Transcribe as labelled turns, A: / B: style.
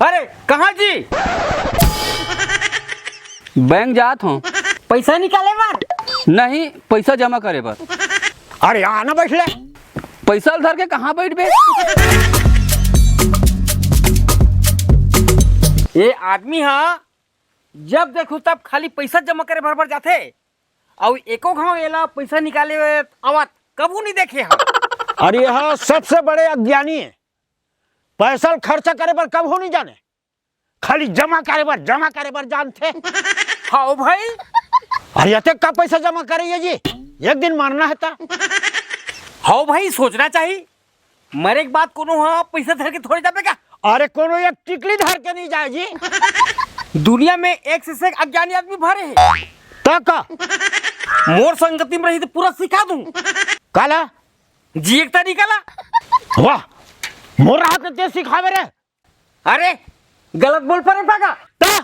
A: अरे कहाँ जी?
B: बैंक जात हूँ।
A: पैसा निकाले बार?
B: नहीं, पैसा जमा करे बर।
A: अरे यहाँ ना बैठ ले।
B: पैसा धर के कहाँ बैठ बे?
A: ये आदमी हाँ जब देखो तब खाली पैसा जमा करे भर जाते और एको घाव एला पैसा निकाले आवत कबू नहीं देखे हम।
C: अरे यह सबसे बड़े अज्ञानी है। पैसा खर्चा करे पर कब हो नहीं जाने, खाली जमा करे बर जानते।
A: हाँ भाई।
C: अरे यते का पैसा जमा करेंगे जी, एक दिन मरना है ता।
A: हाँ भाई, सोचना चाहिए। मरे के बाद कोनो हाँ पैसा धर के थोड़ी जाबे का।
C: अरे कोनो एक टिकली धर के नहीं जाए जी।
A: दुनिया में एक से एक अज्ञानी आदमी भरे हैं।
C: का
A: मोर संगति में रही तो पूरा सिखा दूं।
C: काला
A: जी एक तरीका ला।
C: वाह, मोर हाथ ते सिखावे रे।
A: अरे गलत बोल पड़े पागा।
C: ता